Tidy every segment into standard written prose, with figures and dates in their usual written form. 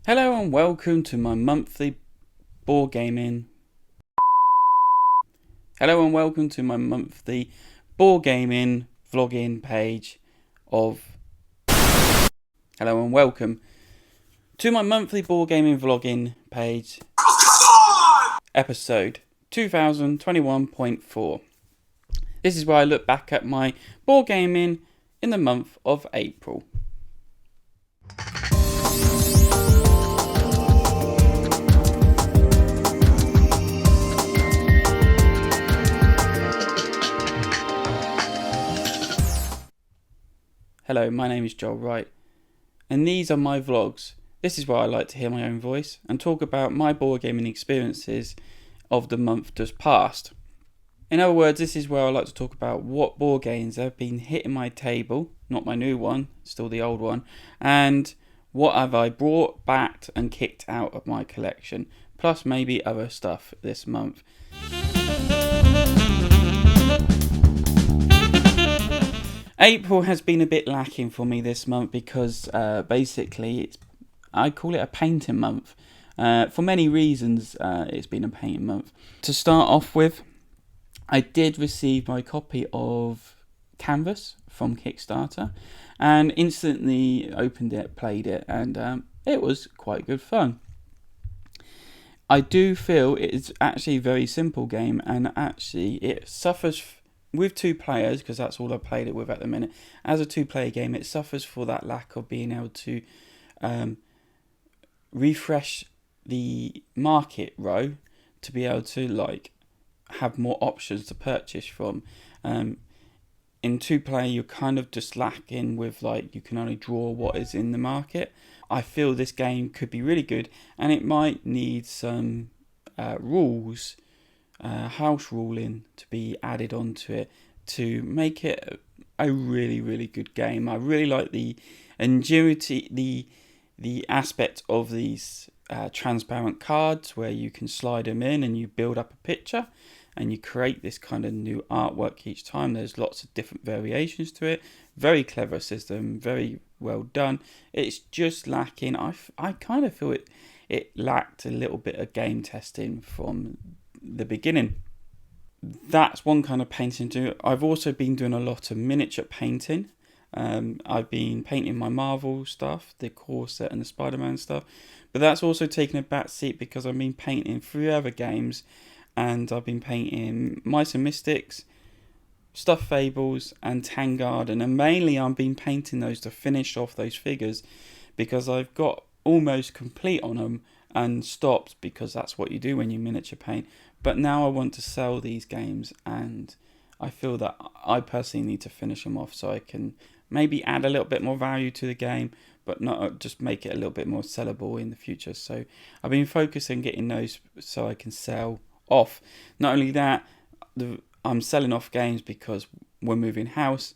Hello and welcome to my monthly board gaming. Hello and welcome to my monthly board gaming vlogging page of. Hello and welcome to my monthly board gaming vlogging page. Episode 2021.4. This is where I look back at my board gaming in the month of April. Hello, my name is Joel Wright, and these are my vlogs. This is where I like to hear my own voice and talk about my board gaming experiences of the month just past. In other words, this is where I like to talk about what board games have been hitting my table, not my new one, still the old one, and what have I brought, backed and kicked out of my collection, plus maybe other stuff this month. April has been a bit lacking for me this month because basically I call it a painting month. For many reasons it's been a painting month. To start off with, I did receive my copy of Canvas from Kickstarter and instantly opened it, played it, and it was quite good fun. I do feel it's actually a very simple game, and actually it suffers with two players, because that's all I played it with at the minute. As a two-player game, it suffers for that lack of being able to refresh the market row to be able to have more options to purchase from. In two-player, you're kind of just lacking with you can only draw what is in the market. I feel this game could be really good, and it might need some rules. House ruling to be added onto it to make it a really, really good game. I really like the ingenuity, the aspect of these transparent cards where you can slide them in and you build up a picture and you create this kind of new artwork each time. There's lots of different variations to it. Very clever system, very well done. It's just lacking. I kind of feel it lacked a little bit of game testing from the beginning. That's one kind of painting to do. I've also been doing a lot of miniature painting. I've been painting my Marvel stuff, the core set and the Spider-Man stuff, but that's also taken a back seat because I've been painting 3 other games, and I've been painting Mice and Mystics, Stuffed Fables and Tangarden, and mainly I've been painting those to finish off those figures because I've got almost complete on them and stopped because that's what you do when you miniature paint. But now I want to sell these games, and I feel that I personally need to finish them off so I can maybe add a little bit more value to the game, but not just make it a little bit more sellable in the future. So I've been focusing on getting those so I can sell off. Not only that, I'm selling off games because we're moving house,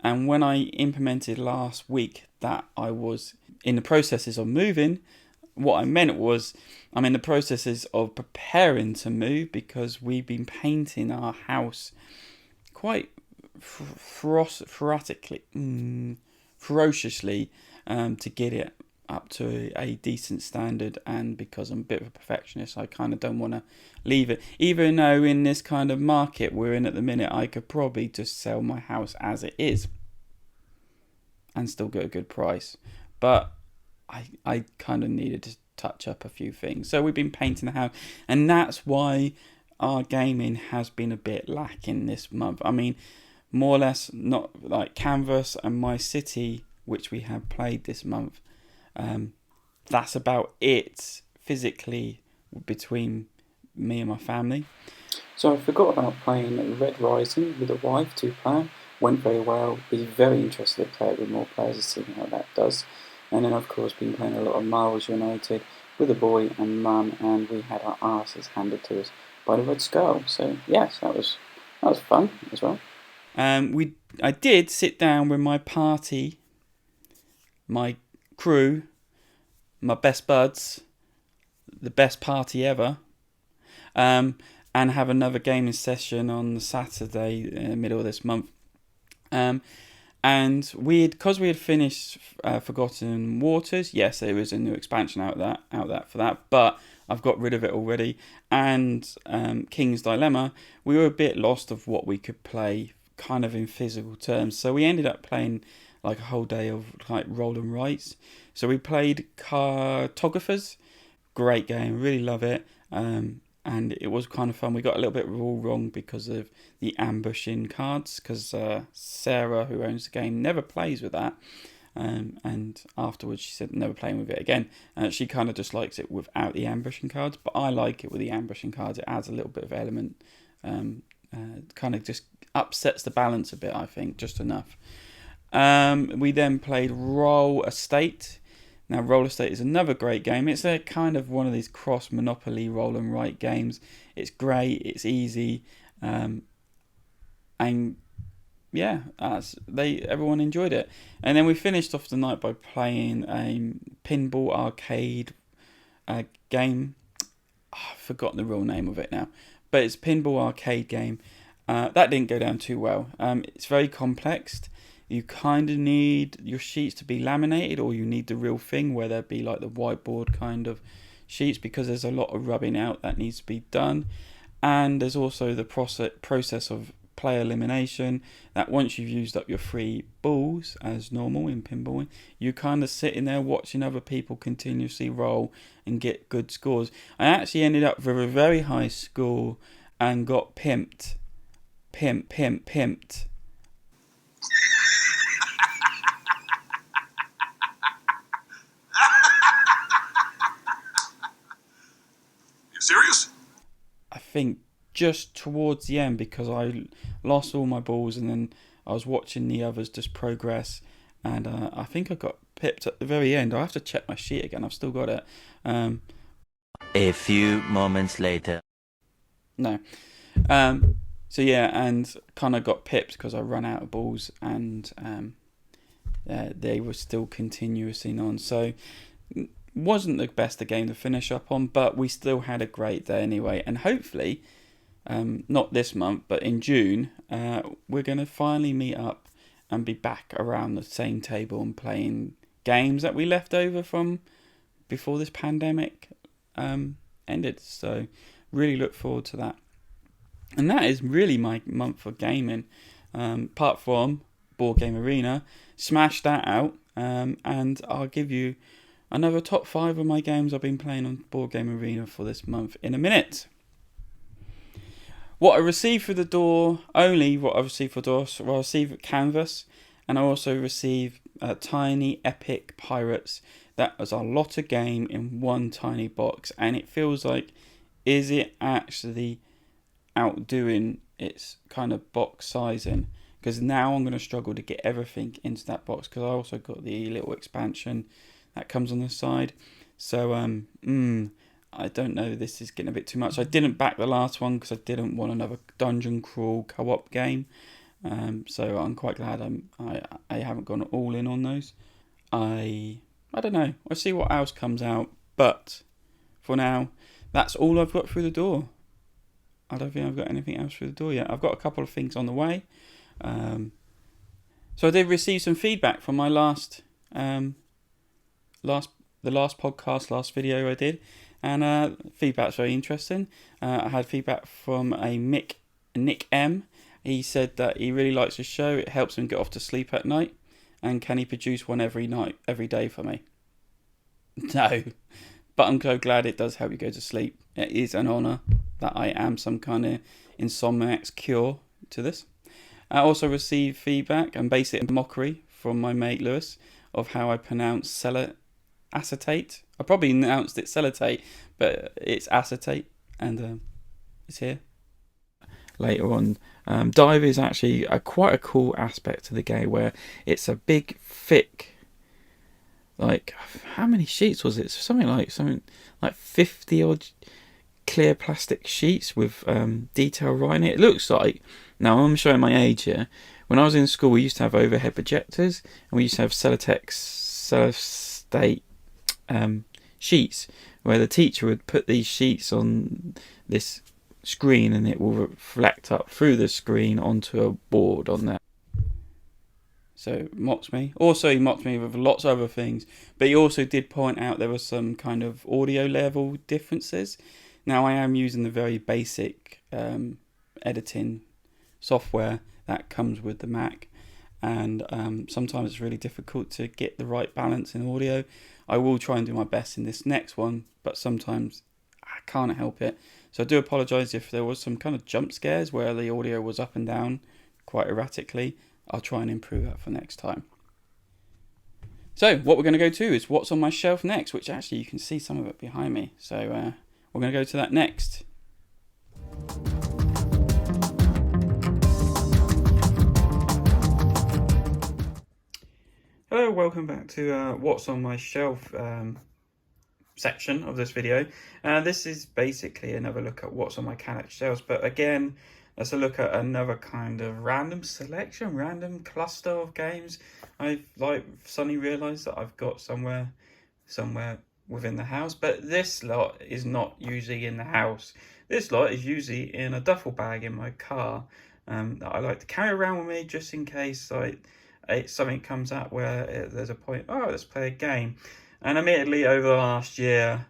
and when I implemented last week that I was in the processes of moving, what I meant was I'm in the processes of preparing to move because we've been painting our house quite ferociously to get it up to a decent standard, and because I'm a bit of a perfectionist, I kind of don't want to leave it. Even though in this kind of market we're in at the minute, I could probably just sell my house as it is and still get a good price. But I kind of needed to touch up a few things. So we've been painting the house, and that's why our gaming has been a bit lacking this month. I mean, more or less, not like Canvas and My City, which we have played this month. That's about it physically between me and my family. So I forgot about playing Red Rising with a wife, 2-player. Went very well. Be very interested to play it with more players and see how that does. And then, of course, been playing a lot of Marvel's United with a boy and mum, and we had our asses handed to us by the Red Skull. So yes, that was fun as well. I did sit down with my party, my crew, my best buds, the best party ever, and have another gaming session on Saturday in the middle of this month. And because we had finished Forgotten Waters, yes, there was a new expansion out that for that, but I've got rid of it already. And King's Dilemma, we were a bit lost of what we could play, kind of in physical terms. So we ended up playing like a whole day of like roll and writes. So we played Cartographers, great game, really love it. And it was kind of fun. We got a little bit all wrong because of the ambushing cards, because Sarah, who owns the game, never plays with that. And afterwards she said never playing with it again. She kind of just likes it without the ambushing cards, but I like it with the ambushing cards. It adds a little bit of element, kind of just upsets the balance a bit, I think, just enough. We then played Roll Estate. Now, Roll Estate is another great game. It's a kind of one of these cross Monopoly roll and write games. It's great. It's easy, and yeah, everyone enjoyed it. And then we finished off the night by playing a pinball arcade game. I've forgotten the real name of it now, but it's a pinball arcade game. That didn't go down too well. It's very complex. You kind of need your sheets to be laminated, or you need the real thing where there'd be like the whiteboard kind of sheets, because there's a lot of rubbing out that needs to be done. And there's also the process of player elimination, that once you've used up your 3 balls, as normal in pinballing, you kind of sitting there watching other people continuously roll and get good scores. I actually ended up with a very high score and got pimped. Serious? I think just towards the end, because I lost all my balls and then I was watching the others just progress, and I think I got pipped at the very end. I have to check my sheet again. I've still got it. A few moments later. No. So yeah, and kind of got pipped because I ran out of balls, and they were still continuously on. So wasn't the best of game to finish up on, but we still had a great day anyway. And hopefully, not this month, but in June, we're going to finally meet up and be back around the same table and playing games that we left over from before this pandemic ended. So really look forward to that. And that is really my month for gaming. Apart from Board Game Arena, smash that out, and I'll give you another top 5 of my games I've been playing on Board Game Arena for this month in a minute. What I received through the door, only what I received for door, well, I received Canvas, and I also received Tiny Epic Pirates. That was a lot of game in one tiny box, and it feels like, is it actually outdoing its kind of box sizing? Because now I'm going to struggle to get everything into that box, because I also got the little expansion that comes on the side. So I don't know, this is getting a bit too much. I didn't back the last one because I didn't want another dungeon crawl co-op game. So I'm quite glad I haven't gone all in on those. I don't know. I'll see what else comes out. But for now, that's all I've got through the door. I don't think I've got anything else through the door yet. I've got a couple of things on the way. So I did receive some feedback from my last podcast, last video I did, and feedback's very interesting. I had feedback from a Nick M. He said that he really likes the show. It helps him get off to sleep at night, and can he produce one every day for me? No, but I'm so glad it does help you go to sleep. It is an honour that I am some kind of insomniac's cure to this. I also received feedback and basic mockery from my mate Lewis of how I pronounce acetate. I probably announced it sellotate, but it's acetate, and it's here. Later on, Dive is actually quite a cool aspect to the game, where it's a big, thick, like, how many sheets was it? Something like 50 odd clear plastic sheets with detail writing it. It looks like, now I'm showing my age here, when I was in school we used to have overhead projectors, and we used to have Celotex sheets, where the teacher would put these sheets on this screen and it will reflect up through the screen onto a board on there. So mocks me. Also, he mocked me with lots of other things, but he also did point out there were some kind of audio level differences. Now, I am using the very basic editing software that comes with the Mac, and sometimes it's really difficult to get the right balance in audio. I will try and do my best in this next one, but sometimes I can't help it. So I do apologise if there was some kind of jump scares where the audio was up and down quite erratically. I'll try and improve that for next time. So what we're going to go to is what's on my shelf next, which actually you can see some of it behind me. So we're going to go to that next. Hello, welcome back to what's on my shelf section of this video. This is basically another look at what's on my Calander shelves, but again, let's look at another kind of random selection, random cluster of games I've suddenly realised that I've got somewhere within the house. But this lot is not usually in the house. This lot is usually in a duffel bag in my car that I like to carry around with me just in case something comes up where there's a point, oh, let's play a game. And admittedly, over the last year,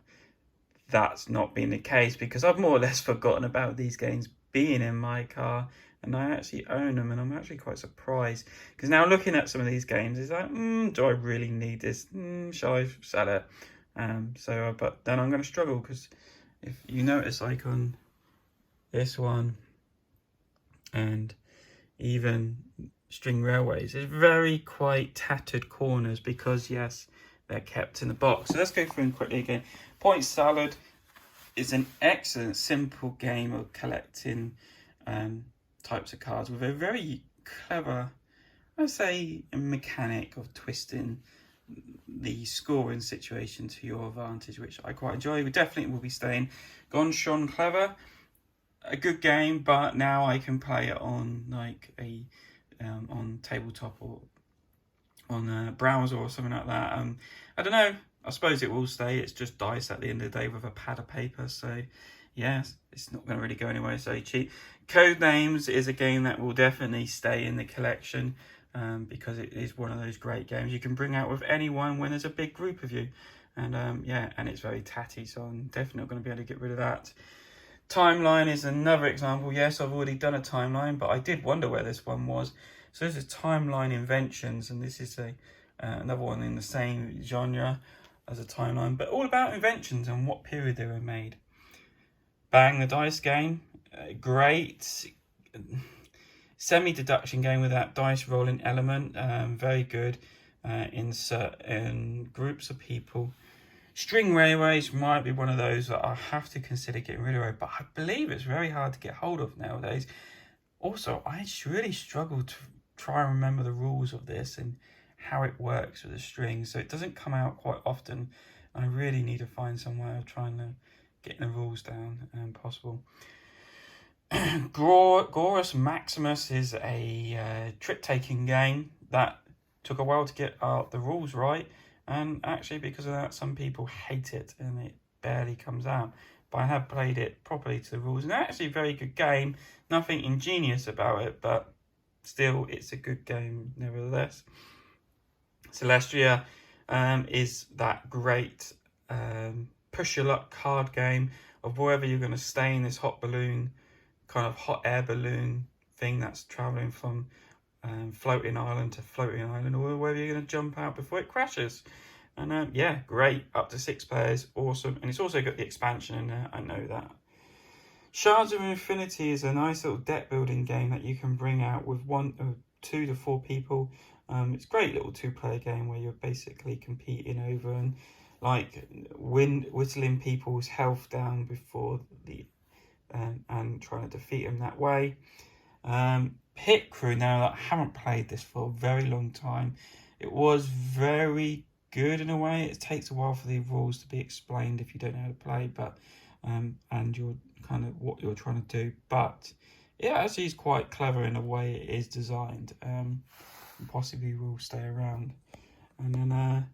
that's not been the case because I've more or less forgotten about these games being in my car, and I actually own them, and I'm actually quite surprised because now looking at some of these games, it's like, do I really need this? Shall I sell it? But then I'm going to struggle because if you notice, like on this one and even String Railways, it's very quite tattered corners because yes, they're kept in the box. So let's go through them quickly again. Point Salad is an excellent, simple game of collecting types of cards with a very clever, I'd say, mechanic of twisting the scoring situation to your advantage, which I quite enjoy. We definitely will be staying. Gone Sean Clever, a good game, but now I can play it on like on tabletop or on a browser or something like that. I don't know. I suppose it will stay. It's just dice at the end of the day with a pad of paper. So, yes, it's not going to really go anywhere so cheap. Codenames is a game that will definitely stay in the collection because it is one of those great games you can bring out with anyone when there's a big group of you. And and it's very tatty, so I'm definitely not going to be able to get rid of that. Timeline is another example. Yes, I've already done a timeline, but I did wonder where this one was. So this is Timeline Inventions, and this is another one in the same genre as a timeline, but all about inventions and what period they were made. Bang the Dice game, great semi-deduction game with that dice rolling element, very good in certain groups of people. String Railways might be one of those that I have to consider getting rid of, but I believe it's very hard to get hold of nowadays. Also, I really struggle to try and remember the rules of this and how it works with the strings, so it doesn't come out quite often. I really need to find some way of trying to get the rules down possible. Gorus Maximus is a trick-taking game that took a while to get the rules right, and actually because of that some people hate it and it barely comes out, but I have played it properly to the rules, and actually a very good game. Nothing ingenious about it, but still it's a good game nevertheless. Celestia is that great push your luck card game of wherever you're going to stay in this hot balloon, kind of hot air balloon thing that's traveling from floating island to floating island, or whether you're going to jump out before it crashes. And great, up to 6 players, awesome. And it's also got the expansion in there, I know that. Shards of Infinity is a nice little deck building game that you can bring out with 2 to 4 people. It's a great little 2-player game where you're basically competing over and like whittling people's health down before and trying to defeat them that way. Pit Crew, now I haven't played this for a very long time. It was very good in a way. It takes a while for the rules to be explained if you don't know how to play, but and you're kind of what you're trying to do, but it actually is quite clever in the way it is designed. And possibly will stay around. And then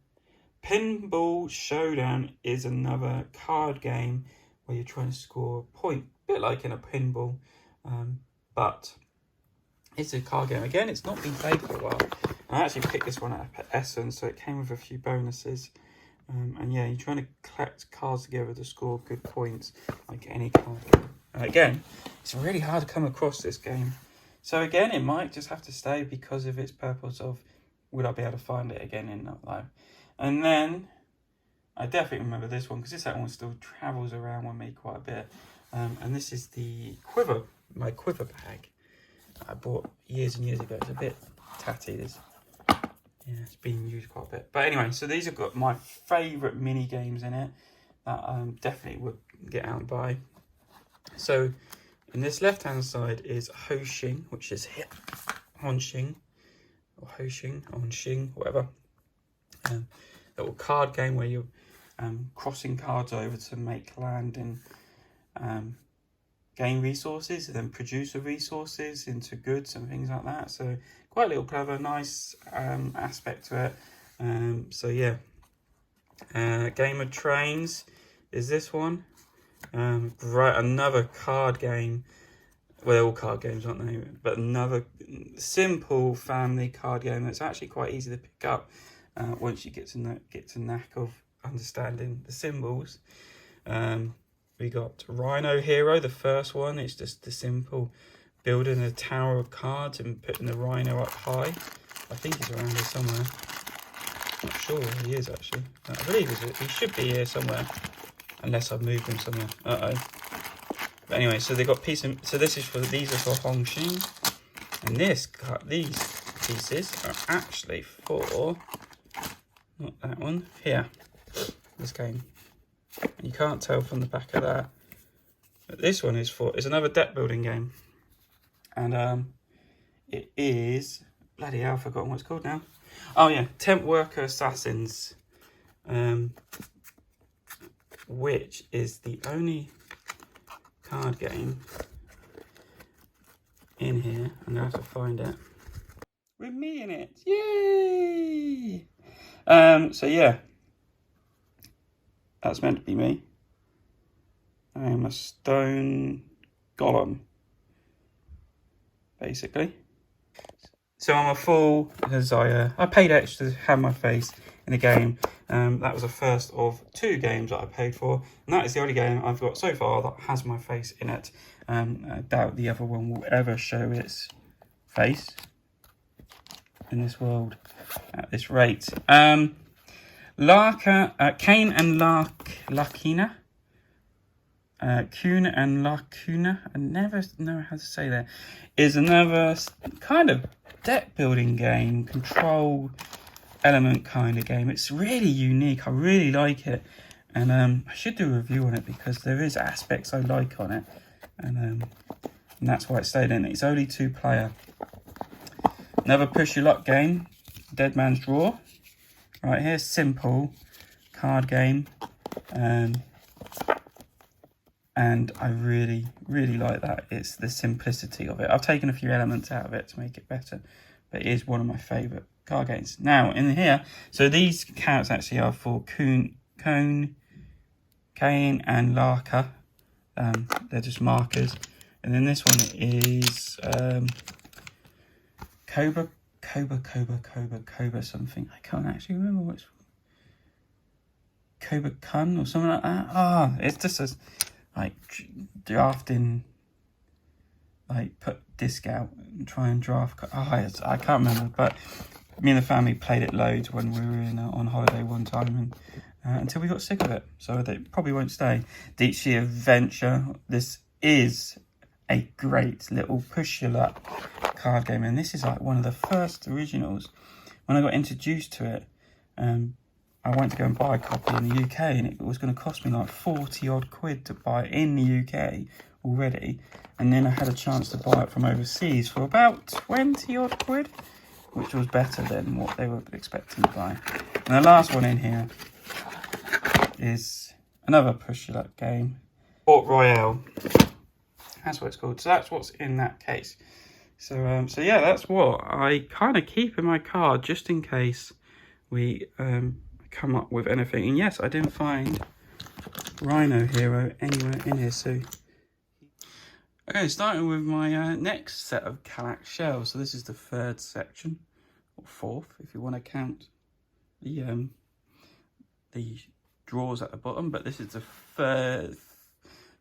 Pinball Showdown is another card game where you're trying to score a point, a bit like in a pinball, but it's a card game. Again, it's not been played for a while, I actually picked this one up at Essence, so it came with a few bonuses. And yeah, you're trying to collect cards together to score good points, like any card game. Again, it's really hard to come across this game. So again, it might just have to stay because of its purpose of, would I be able to find it again in Not Live? And then, I definitely remember this one, because this one still travels around with me quite a bit. And this is the quiver, my quiver bag I bought years and years ago. It's a bit tatty, this. Yeah, it's been used quite a bit. But anyway, so these have got my favourite mini games in it that I definitely would get out and buy. So in this left hand side is Hoshing, which is Hongxing, or Hoshing, Hongxing, whatever. Little card game where you're crossing cards over to make land and gain resources, and then produce the resources into goods and things like that. So quite a little clever, nice aspect to it. So yeah, Game of Trains is this one. Right, another card game. Well, they're all card games, aren't they? But another simple family card game that's actually quite easy to pick up once you get to knack of understanding the symbols. We got Rhino Hero, the first one. It's just the simple building a tower of cards and putting the rhino up high. I think he's around here somewhere. Not sure where he is actually. I believe he should be here somewhere, unless I've moved him somewhere. But anyway, so they got these are for Hongxing, and these pieces are actually for not that one here. This game. And you can't tell from the back of that. But this one is another deck building game. And it is, bloody hell, I've forgotten what it's called now. Oh yeah, Temp Worker Assassins. Which is the only card game in here. I'm gonna have to find it. With me in it. Yay! So yeah. That's meant to be me. I am a stone golem, basically. So I'm a fool because I paid extra to have my face in a game. That was the first of 2 games that I paid for, and that is the only game I've got so far that has my face in it. I doubt the other one will ever show its face in this world at this rate. Kane and Lakina. Kuhn and Lacuna, I never know how to say that, is another kind of deck building game, control element kind of game. It's really unique. I really like it, and I should do a review on it because there is aspects I like on it, and that's why it stayed in. It's only 2-player. Another push your luck game, Dead Man's Draw. Right here, simple card game, and I really, really like that. It's the simplicity of it. I've taken a few elements out of it to make it better, but it is one of my favourite card games. Now, in here, so these cards actually are for Kane and Larka. They're just markers. And then this one is Cobra something. I can't actually remember what's Cobra Kun or something like that. It's just like drafting, like put disc out and try and draft. I can't remember, but me and the family played it loads when we were on holiday one time, and until we got sick of it. So they probably won't stay. Deep Sea Adventure. This is a great little push your luck card game, and this is like one of the first originals. When I got introduced to it, I went to go and buy a copy in the UK, and it was going to cost me like 40 odd quid to buy it in the UK already, and then I had a chance to buy it from overseas for about 20 odd quid, which was better than what they were expecting to buy. And the last one in here is another push your luck game, Port Royale. That's what it's called. So that's what's in that case. So yeah, that's what I kind of keep in my card just in case we come up with anything. And yes, I didn't find Rhino Hero anywhere in here. So okay, starting with my next set of Kallax shells. So this is the 3rd section or fourth if you want to count the drawers at the bottom, but this is the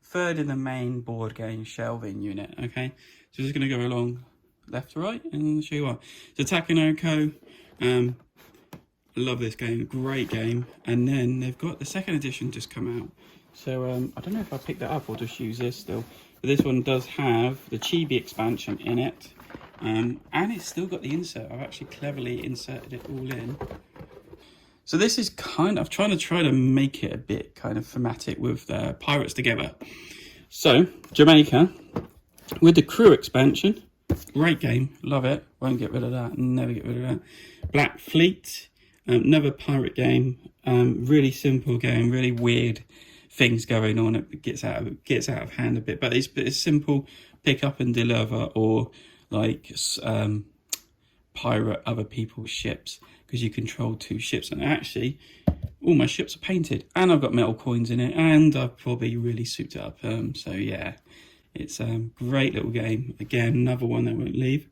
third in the main board game shelving unit. Okay, so just going to go along left to right and show you what. So Takenoko, I love this game, great game. And then they've got the second edition just come out. So I don't know if I picked that up or just use this still. But this one does have the Chibi expansion in it. And it's still got the insert. I've actually cleverly inserted it all in. So this is kind of trying to make it a bit kind of thematic with the Pirates Together. So Jamaica with the Crew expansion, great game, love it. Won't get rid of that, never get rid of that. Black Fleet, another pirate game, really simple game, really weird things going on. It gets out of hand a bit, but it's simple, pick up and deliver, or like pirate other people's ships, because you control 2 ships. And actually all my ships are painted, and I've got metal coins in it, and I've probably really souped it up. So yeah, it's a great little game. Again, another one that won't leave.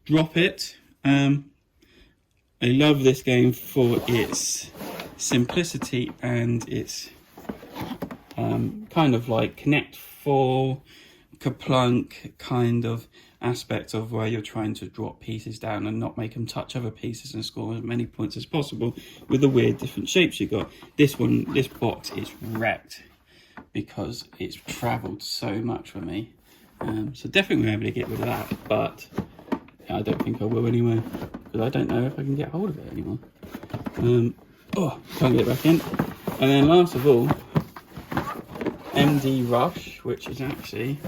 Drop It. I love this game for its simplicity and its kind of like Connect 4, Kaplunk kind of aspect of where you're trying to drop pieces down and not make them touch other pieces and score as many points as possible with the weird different shapes you got. This box is wrecked because it's travelled so much for me. So definitely able to get rid of that, but I don't think I will anyway, because I don't know if I can get hold of it anymore. Can't get it back in. And then last of all, MD Rush, which is actually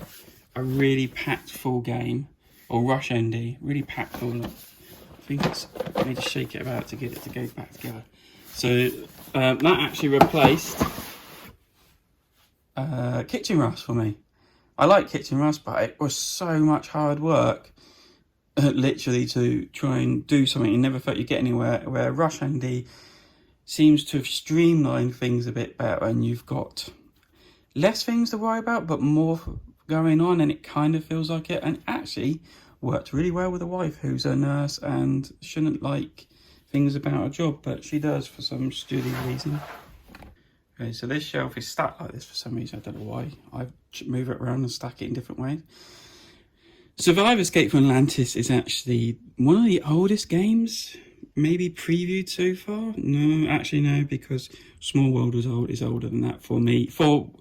a really packed full game, or Rush ND, really packed full. I think I need to shake it about to get it to go back together. So that actually replaced Kitchen Rush for me. I like Kitchen Rush, but it was so much hard work, literally, to try and do something. You never felt you'd get anywhere, where Rush ND seems to have streamlined things a bit better, and you've got less things to worry about, but more going on, and it kind of feels like it. And actually worked really well with a wife who's a nurse and shouldn't like things about her job, but she does for some stupid reason. Okay, so this shelf is stacked like this for some reason. I don't know why. I move it around and stack it in different ways. Survive Escape from Atlantis is actually one of the oldest games, maybe previewed so far. No, actually no, because Small World is older than that for me,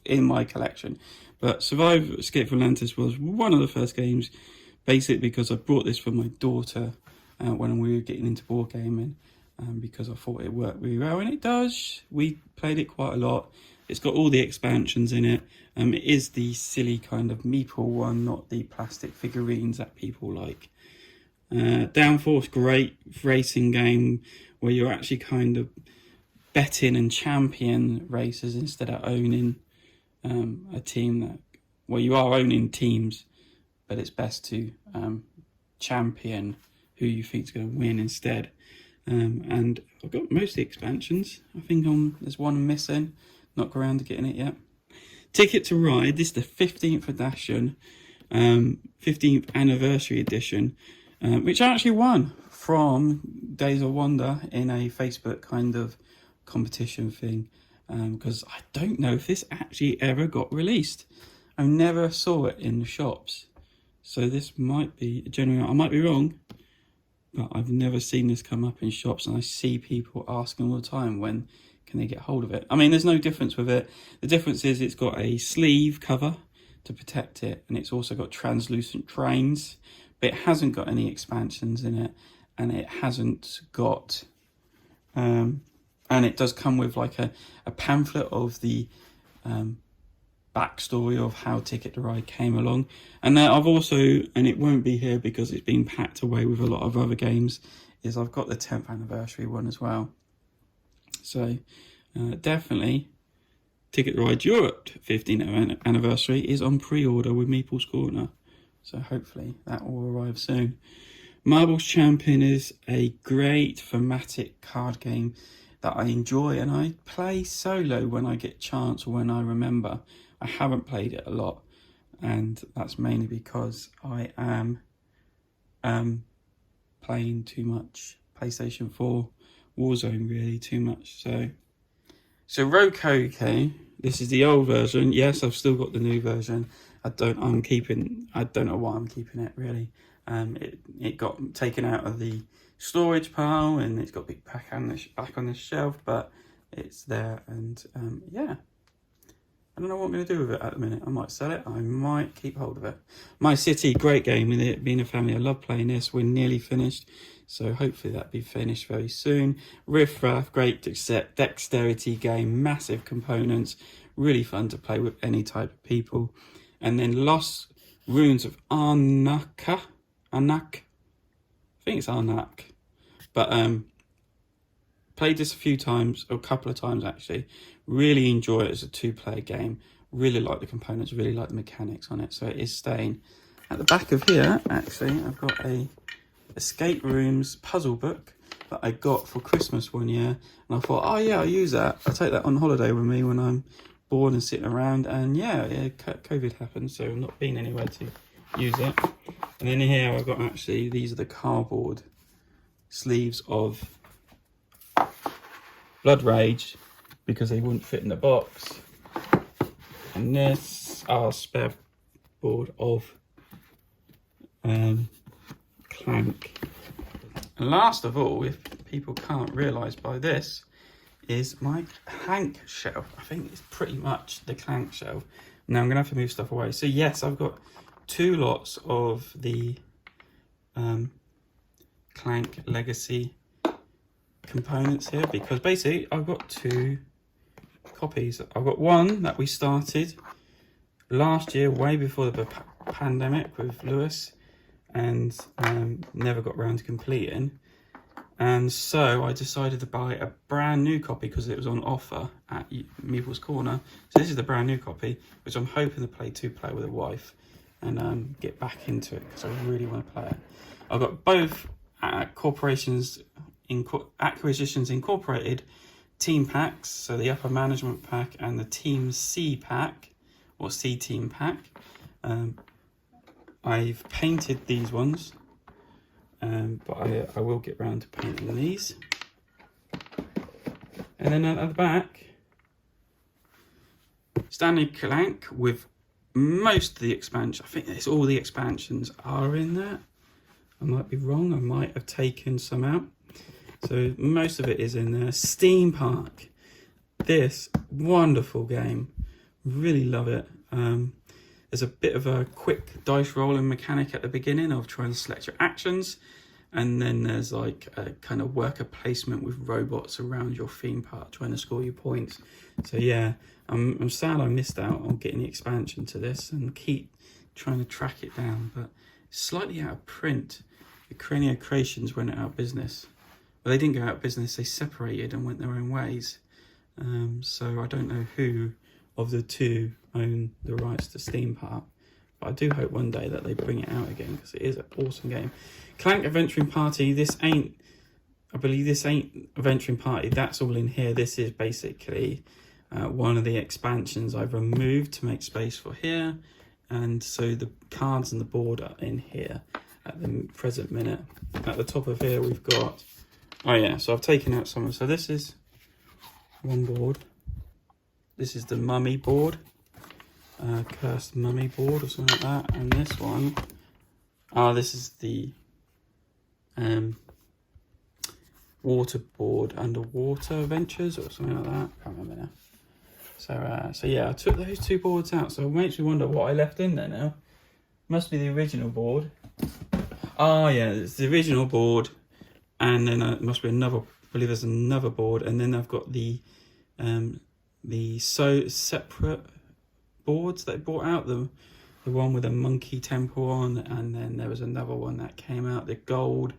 in my collection. But Survive Escape from Atlantis was one of the first games, basically because I brought this for my daughter when we were getting into board gaming, because I thought it worked really well, and it does. We played it quite a lot. It's got all the expansions in it. It is the silly kind of meeple one, not the plastic figurines that people like. Downforce, great racing game where you're actually kind of betting and champion races instead of owning a team that, well, you are owning teams, but it's best to champion who you think is going to win instead. And I've got most of the expansions. I think there's one missing, not got around to getting it yet. Ticket to Ride, this is the 15th edition, 15th anniversary edition, which I actually won from Days of Wonder in a Facebook kind of competition thing, because I don't know if this actually ever got released. I never saw it in the shops, so this might be genuine. I might be wrong, but I've never seen this come up in shops, and I see people asking all the time when can they get hold of it. I mean, there's no difference with it. The difference is it's got a sleeve cover to protect it, and it's also got translucent trains, but it hasn't got any expansions in it, and it hasn't got and it does come with like a pamphlet of the backstory of how Ticket to Ride came along. And I've also, and it won't be here because it's been packed away with a lot of other games, is I've got the 10th anniversary one as well. So definitely Ticket to Ride Europe 15th anniversary is on pre-order with Meeples Corner, so hopefully that will arrive soon. Marbles Champion is a great thematic card game that I enjoy, and I play solo when I get a chance or when I remember. I haven't played it a lot, and that's mainly because I am playing too much PlayStation 4 Warzone really too much. So Rokoke, this is the old version. Yes, I've still got the new version. I don't know why I'm keeping it really. It got taken out of the storage pile and it's got big back on the shelf, but it's there. And yeah, I don't know what I'm going to do with it at the minute. I might sell it. I might keep hold of it. My City, great game. With it being a family, I love playing this. We're nearly finished, so hopefully that'll be finished very soon. Riff Raff, great dexterity game, massive components, really fun to play with any type of people. And then Lost Runes of Anak. I think it's Anak. But played this a couple of times actually. Really enjoy it as a 2-player game. Really like the components, really like the mechanics on it. So it is staying. At the back of here, actually, I've got a escape rooms puzzle book that I got for Christmas one year. And I thought, oh yeah, I'll use that. I'll take that on holiday with me when I'm bored and sitting around. And yeah, COVID happened, so I've not been anywhere to use it. And then here I've got actually, these are the cardboard sleeves of Blood Rage, because they wouldn't fit in the box. And this are spare board of Clank. And last of all, if people can't realise by this, is my Clank shelf. I think it's pretty much the Clank shelf. Now I'm going to have to move stuff away. So yes, I've got 2 lots of the Clank Legacy components here, because basically I've got 2 copies. I've got one that we started last year, way before the pandemic, with Lewis, and never got around to completing. And so I decided to buy a brand new copy because it was on offer at Meeples Corner. So this is the brand new copy, which I'm hoping to play 2-player with a wife and get back into it because I really want to play it. I've got both Acquisitions Incorporated team packs, so the upper management pack and the Team C pack, or C team pack. I've painted these ones, but I will get round to painting these. And then at the back, Stanley Clank with most of the expansion. I think it's all the expansions are in there. I might be wrong, I might have taken some out. So most of it is in there. Steam Park, this wonderful game, really love it. There's a bit of a quick dice rolling mechanic at the beginning of trying to select your actions, and then there's like a kind of worker placement with robots around your theme park trying to score your points. So yeah, I'm sad I missed out on getting the expansion to this and keep trying to track it down, but it's slightly out of print. The Cranio Creations went out of business. Well, they didn't go out of business, they separated and went their own ways. So I don't know who of the 2 own the rights to Steam Park, but I do hope one day that they bring it out again because it is an awesome game. Clank Adventuring Party, I believe this ain't Adventuring Party, that's all in here. This is basically one of the expansions I've removed to make space for here, and so the cards and the board are in here at the present minute. At the top of here we've got, oh yeah, so I've taken out some. So this is one board. This is the mummy board, cursed mummy board or something like that. And this one, this is the water board, underwater adventures or something like that. Can't remember now. So yeah, I took those 2 boards out. So it makes me wonder what I left in there now. Must be the original board. Oh yeah, it's the original board, and then it must be another. I believe there's another board, and then I've got the separate boards that I brought out, the one with a monkey temple on, and then there was another one that came out, the gold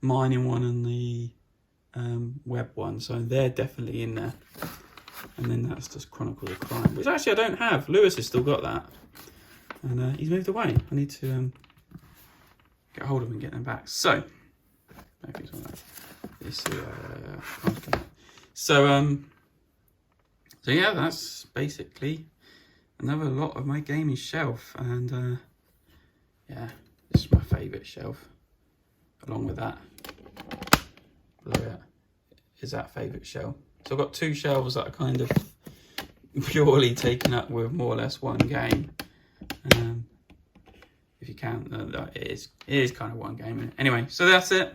mining one and the web one. So they're definitely in there. And then that's just Chronicles of Crime, which actually I don't have. Lewis has still got that, and he's moved away. I need to get hold of him and get them back. So maybe it's on that. So yeah, that's basically another lot of my gaming shelf, and yeah, this is my favourite shelf, along with that below it is that favourite shelf. So I've got 2 shelves that are kind of purely taken up with more or less one game. If you count, it is kind of one game. Anyway, so that's it.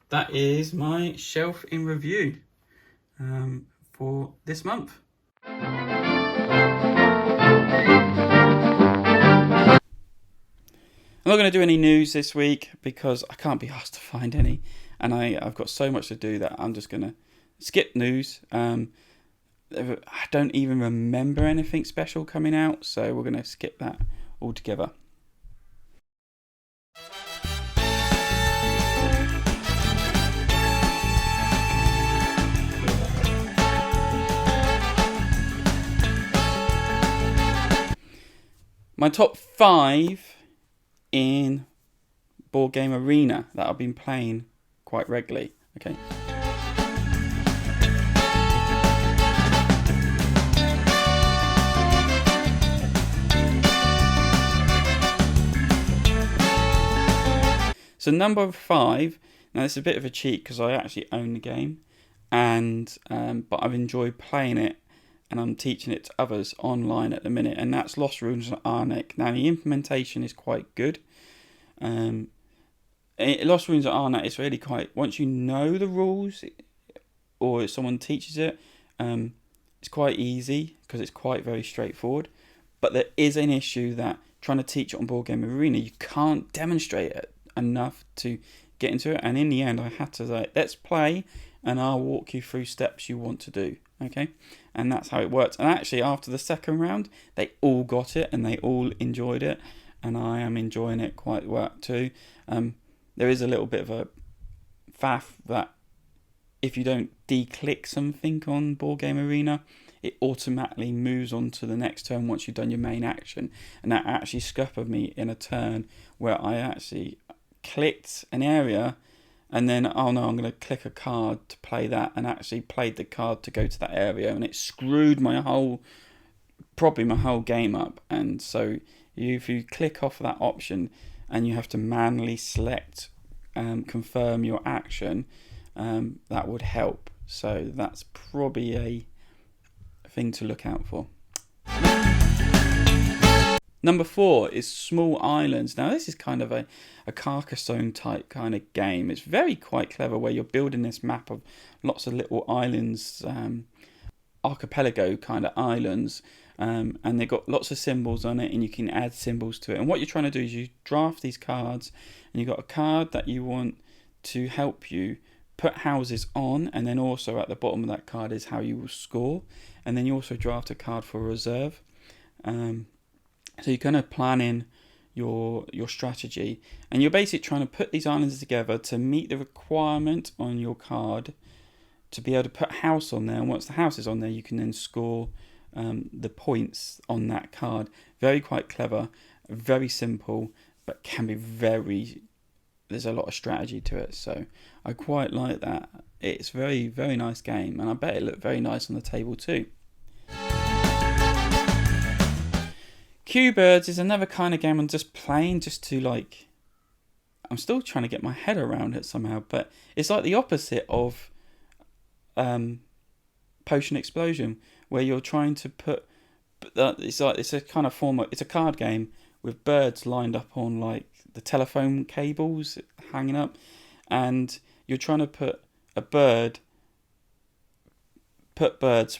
That is my shelf in review for this month. I'm not going to do any news this week because I can't be asked to find any, and I've got so much to do that I'm just going to skip news. I don't even remember anything special coming out, so we're going to skip that altogether. My top 5 in Board Game Arena that I've been playing quite regularly. Okay. So number 5. Now this is a bit of a cheat because I actually own the game, and but I've enjoyed playing it, and I'm teaching it to others online at the minute, and that's Lost Ruins of Arnak. Now the implementation is quite good. Lost Ruins of Arnak is really quite, once you know the rules or someone teaches it, it's quite easy because it's quite very straightforward. But there is an issue that trying to teach it on Board Game Arena, you can't demonstrate it enough to get into it, and in the end I had to say, let's play and I'll walk you through steps you want to do. Okay, and that's how it works. And actually after the second round they all got it and they all enjoyed it, and I am enjoying it quite well too. There is a little bit of a faff that if you don't declick something on Board Game Arena, it automatically moves on to the next turn once you've done your main action, and that actually scuppered me in a turn where I actually clicked an area and then, oh no, I'm going to click a card to play that, and actually played the card to go to that area, and it screwed probably my whole game up. And so if you click off that option and you have to manually select confirm your action, that would help. So that's probably a thing to look out for. Number 4 is Small Islands. Now this is kind of a Carcassonne type kind of game. It's very quite clever, where you're building this map of lots of little islands, archipelago kind of islands, and they've got lots of symbols on it, and you can add symbols to it. And what you're trying to do is you draft these cards, and you've got a card that you want to help you put houses on, and then also at the bottom of that card is how you will score, and then you also draft a card for reserve. So you're kind of planning your strategy, and you're basically trying to put these islands together to meet the requirement on your card to be able to put house on there, and once the house is on there you can then score the points on that card. Very quite clever, very simple, but can be there's a lot of strategy to it, so I quite like that. It's very, very nice game, and I bet it looked very nice on the table too. Q-Birds is another kind of game I'm just playing just to I'm still trying to get my head around it somehow, but it's like the opposite of Potion Explosion, where you're trying to put, it's a kind of form, it's a card game with birds lined up on the telephone cables hanging up, and you're trying to put birds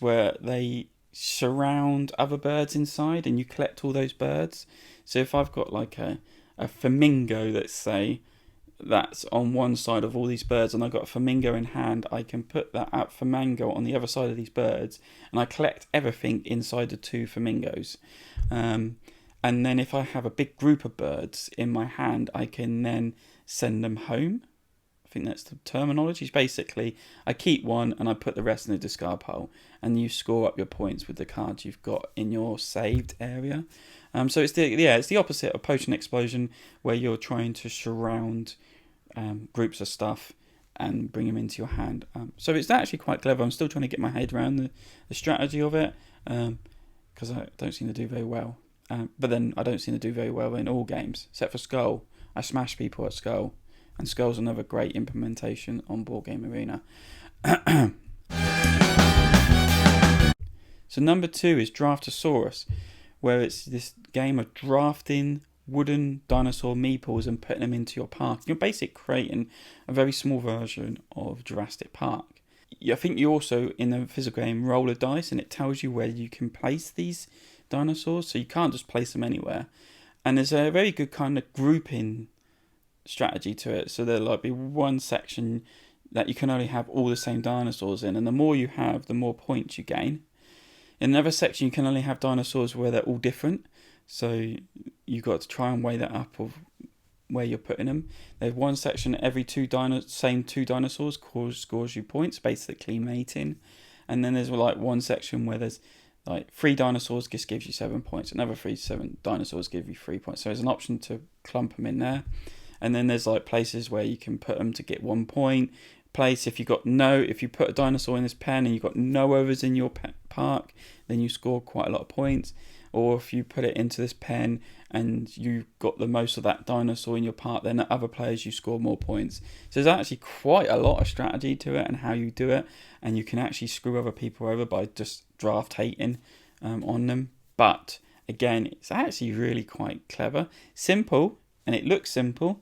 where they surround other birds inside, and you collect all those birds. So if I've got a flamingo, let's say, that's on one side of all these birds, and I've got a flamingo in hand, I can put that flamingo on the other side of these birds, and I collect everything inside the 2 flamingos. And then if I have a big group of birds in my hand, I can then send them home. I think that's the terminology. It's basically, I keep one and I put the rest in the discard pile, and you score up your points with the cards you've got in your saved area. So it's the opposite of Potion Explosion, where you're trying to surround groups of stuff and bring them into your hand. So it's actually quite clever. I'm still trying to get my head around the strategy of it, because I don't seem to do very well. But then I don't seem to do very well in all games, except for Skull. I smash people at Skull, And Skull's another great implementation on Board Game Arena. So number 2 is Draftosaurus, where it's this game of drafting wooden dinosaur meeples and putting them into your park. You're basically creating a very small version of Jurassic Park. I think you also, in the physical game, roll a dice and it tells you where you can place these dinosaurs, so you can't just place them anywhere. And there's a very good kind of grouping strategy to it. So there'll be one section that you can only have all the same dinosaurs in, and the more you have, the more points you gain. In another section, you can only have dinosaurs where they're all different, so you've got to try and weigh that up of where you're putting them. There's one section, every same two dinosaurs scores you points, basically mating. And then there's like one section where there's like 3 dinosaurs just gives you 7 points, another 7 dinosaurs give you 3 points. So there's an option to clump them in there. And then there's like places where you can put them to get 1 point. If you put a dinosaur in this pen and you've got no others in your park, then you score quite a lot of points. Or if you put it into this pen and you've got the most of that dinosaur in your park, then at other players you score more points. So there's actually quite a lot of strategy to it and how you do it, and you can actually screw other people over by just draft hating on them. But again, it's actually really quite clever, simple, and it looks simple,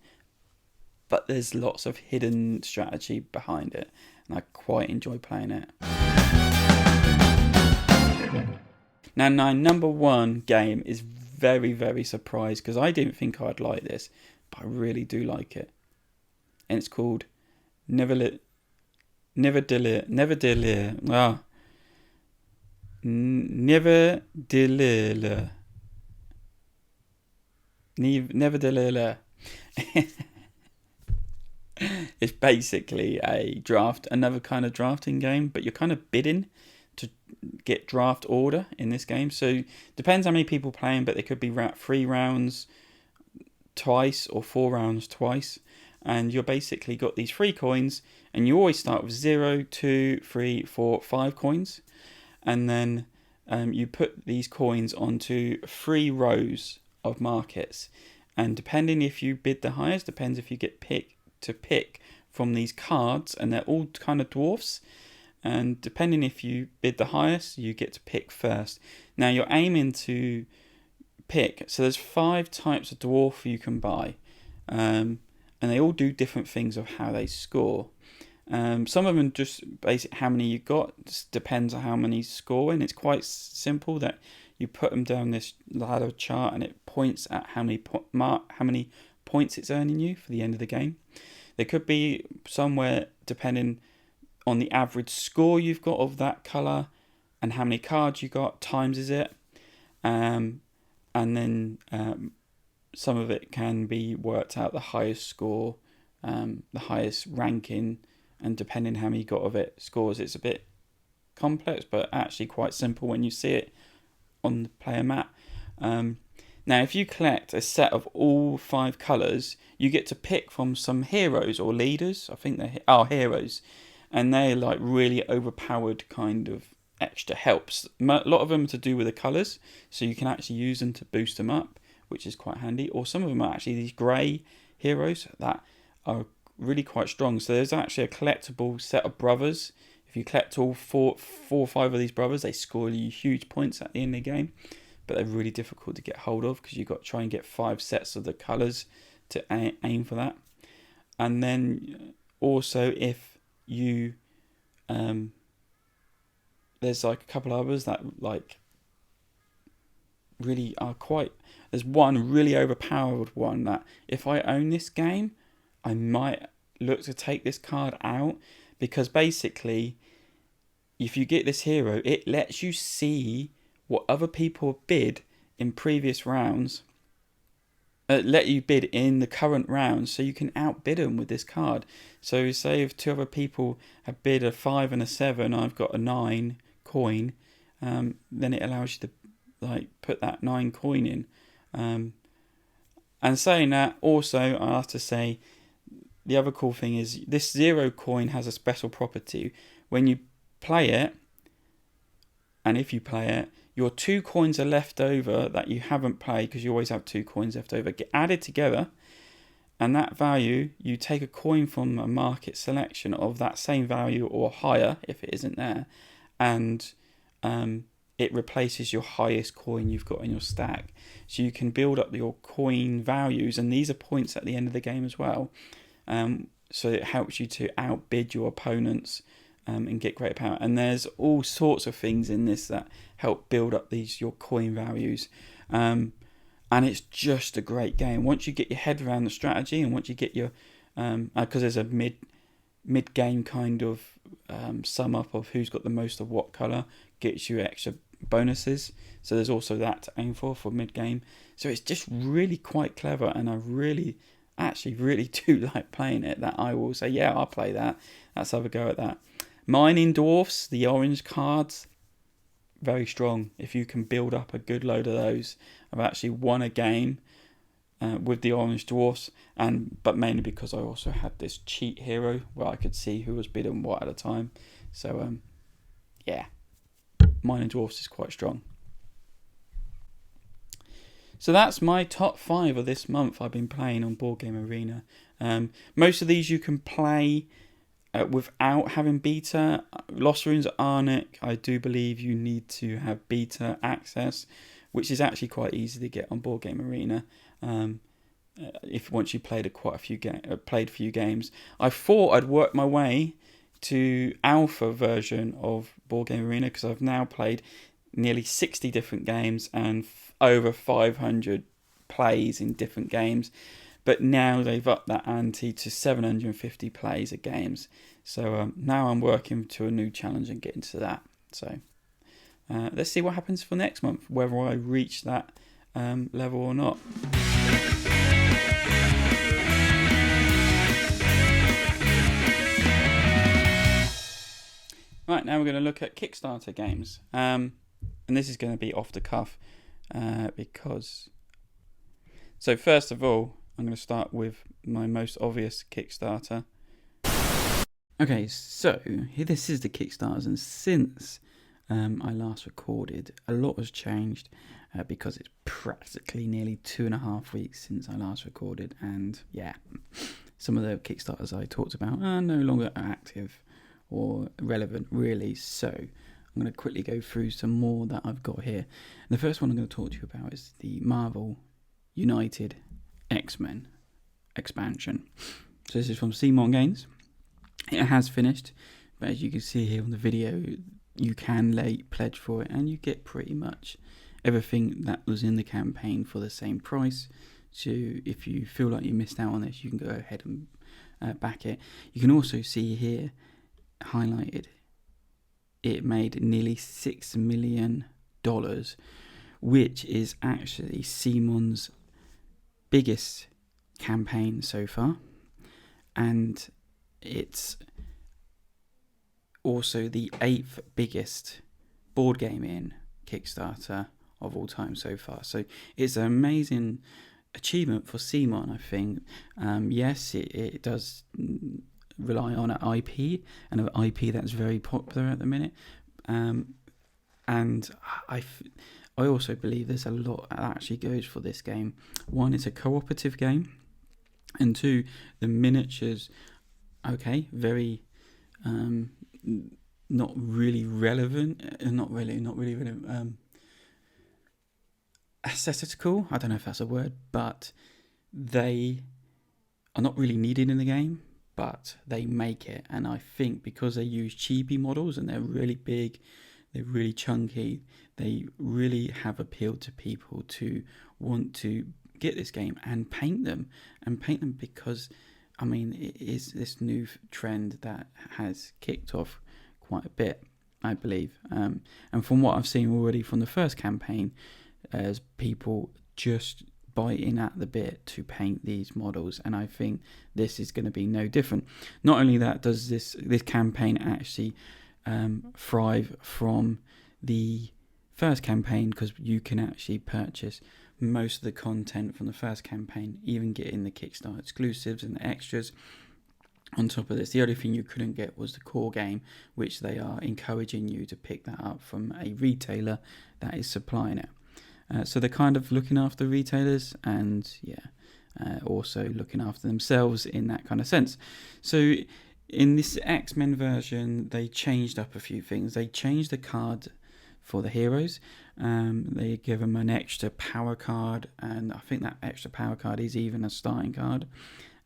but there's lots of hidden strategy behind it, and I quite enjoy playing it. Now, my number 1 game is very, very surprised because I didn't think I'd like this, but I really do like it. And it's called Neverdelire. It's basically another kind of drafting game, but you're kind of bidding to get draft order in this game. So depends how many people playing, but there could be 3 rounds twice or 4 rounds twice, and you're basically got these 3 coins, and you always start with 0, 2, 3, 4, 5 coins, and then you put these coins onto 3 rows of markets, and depending if you bid the highest, depends if you get pick from these cards, and they're all kind of dwarfs. And depending if you bid the highest, you get to pick first. Now you're aiming to pick. So there's 5 types of dwarf you can buy. And they all do different things of how they score. Some of them just basic how many you got. Just depends on how many score. And it's quite simple that you put them down this ladder chart and it points at how many points it's earning you for the end of the game. There could be somewhere depending on the average score you've got of that colour and how many cards you got, times is it, and then some of it can be worked out the highest score, the highest ranking, and depending how many you got of it scores. It's a bit complex, but actually quite simple when you see it on the player map. Now, if you collect a set of all 5 colours, you get to pick from some heroes or leaders. I think they're heroes. And they're like really overpowered kind of extra helps. A lot of them are to do with the colours, so you can actually use them to boost them up, which is quite handy. Or some of them are actually these grey heroes that are really quite strong. So there's actually a collectible set of brothers. If you collect all 4 or 5 of these brothers, they score you huge points at the end of the game. But they're really difficult to get hold of because you've got to try and get 5 sets of the colours to aim for that. And then also if you there's like a couple others that like really are there's one really overpowered one that if I own this game I might look to take this card out, because basically if you get this hero it lets you see what other people bid in previous rounds, let you bid in the current round, so you can outbid them with this card. So say if 2 other people have bid a 5 and a 7, I've got a 9 coin, then it allows you to like put that 9 coin in. And saying that, also I have to say the other cool thing is this 0 coin has a special property. When you play it, and if you play it, your 2 coins are left over that you haven't played, because you always have 2 coins left over, get added together, and that value, you take a coin from a market selection of that same value or higher if it isn't there, and it replaces your highest coin you've got in your stack. So you can build up your coin values, and these are points at the end of the game as well. So it helps you to outbid your opponents and get great power. And there's all sorts of things in this that help build up your coin values. And it's just a great game. Once you get your head around the strategy, and once you get your because there's a mid game kind of sum up of who's got the most of what colour, gets you extra bonuses. So there's also that to aim for mid game. So it's just really quite clever, and I really do like playing it. That I will say, yeah, I'll play that. Let's have a go at that. Mining dwarfs, the orange cards, very strong. If you can build up a good load of those, I've actually won a game with the orange dwarfs, but mainly because I also had this cheat hero where I could see who was bidding what at a time. So yeah, mining dwarfs is quite strong. So that's my top 5 of this month I've been playing on Board Game Arena. Most of these you can play without having beta. Lost Ruins Arctic, I do believe you need to have beta access, which is actually quite easy to get on Board Game Arena. If once you played a few games, I thought I'd work my way to alpha version of Board Game Arena, because I've now played nearly 60 different games and over 500 plays in different games. But now they've upped that ante to 750 plays of games. So now I'm working to a new challenge and getting to that. So let's see what happens for next month, whether I reach that level or not. Right, now we're going to look at Kickstarter games. And this is going to be off the cuff because... So first of all, I'm going to start with my most obvious Kickstarter. Okay, so this is the Kickstarters, and since I last recorded, a lot has changed because it's practically nearly 2.5 weeks since I last recorded, and yeah, some of the Kickstarters I talked about are no longer active or relevant, really. So I'm going to quickly go through some more that I've got here. And the first one I'm going to talk to you about is the Marvel United X-Men expansion. So this is from Simon Games. It has finished, but as you can see here on the video, you can pledge for it, and you get pretty much everything that was in the campaign for the same price. So if you feel like you missed out on this, you can go ahead and back it. You can also see here highlighted, it made nearly $6 million, which is actually Simon's biggest campaign so far, and it's also the 8th biggest board game in Kickstarter of all time so far. So it's an amazing achievement for Simon, I think. Yes, it does rely on an IP, and an IP that's very popular at the minute, and I also believe there's a lot that actually goes for this game. One, it's a cooperative game, and two, the miniatures, okay, very not really relevant, aesthetical, I don't know if that's a word, but they are not really needed in the game, but they make it. And I think because they use chibi models and they're really big, they're really chunky, they really have appealed to people to want to get this game and paint them because, I mean, it is this new trend that has kicked off quite a bit, I believe. And from what I've seen already from the first campaign, as people just biting at the bit to paint these models, and I think this is going to be no different. Not only that, does this campaign actually thrive from the first campaign, because you can actually purchase most of the content from the first campaign, even getting the Kickstarter exclusives and the extras. On top of this, the only thing you couldn't get was the core game, which they are encouraging you to pick that up from a retailer that is supplying it. So they're kind of looking after retailers, and yeah, also looking after themselves in that kind of sense. So in this X-Men version, they changed up a few things. They changed the card for the heroes. They give them an extra power card, and I think that extra power card is even a starting card.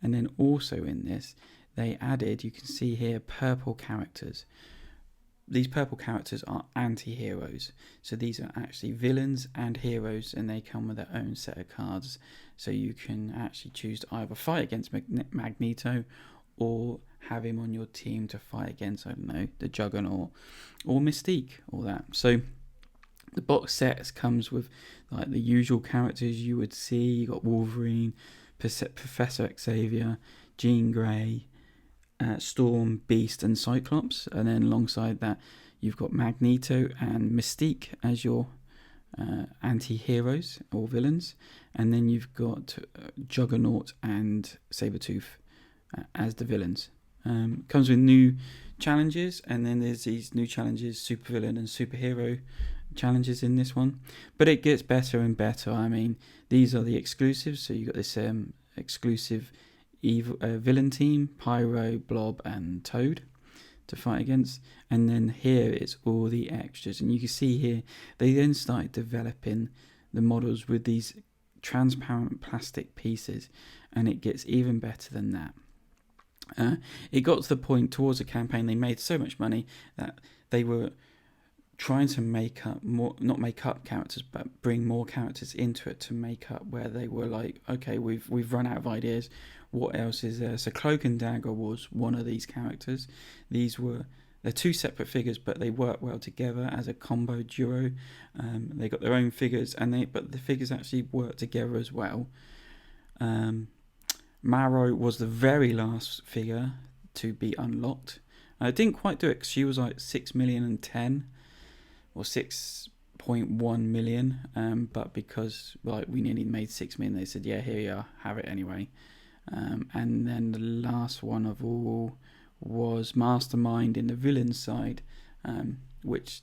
And then also in this, they added, you can see here, purple characters. These purple characters are anti-heroes. So these are actually villains and heroes, and they come with their own set of cards. So you can actually choose to either fight against Magneto or have him on your team to fight against, I don't know, the Juggernaut or Mystique, all that. So the box set comes with like the usual characters you would see. You got Wolverine, Professor Xavier, Jean Grey, Storm, Beast, and Cyclops. And then alongside that, you've got Magneto and Mystique as your anti-heroes or villains. And then you've got Juggernaut and Sabretooth as the villains. Comes with new challenges, and then there's these new challenges, supervillain and superhero challenges in this one. But it gets better and better. I mean, these are the exclusives. So you've got this exclusive evil villain team, Pyro, Blob, and Toad to fight against. And then here it's all the extras. And you can see here, they then started developing the models with these transparent plastic pieces, and it gets even better than that. It got to the point towards the campaign, they made so much money that they were trying to make up more, not make up characters, but bring more characters into it to make up where they were like, okay, we've run out of ideas. What else is there? So Cloak and Dagger was one of these characters. They're two separate figures, but they work well together as a combo duo. They got their own figures, but the figures actually work together as well. Marrow was the very last figure to be unlocked. I didn't quite do it because she was like 6,010,000 or 6.1 million. But because like we nearly made 6 million, they said, yeah, here you are, have it anyway. And then the last one of all was Mastermind in the villain side, which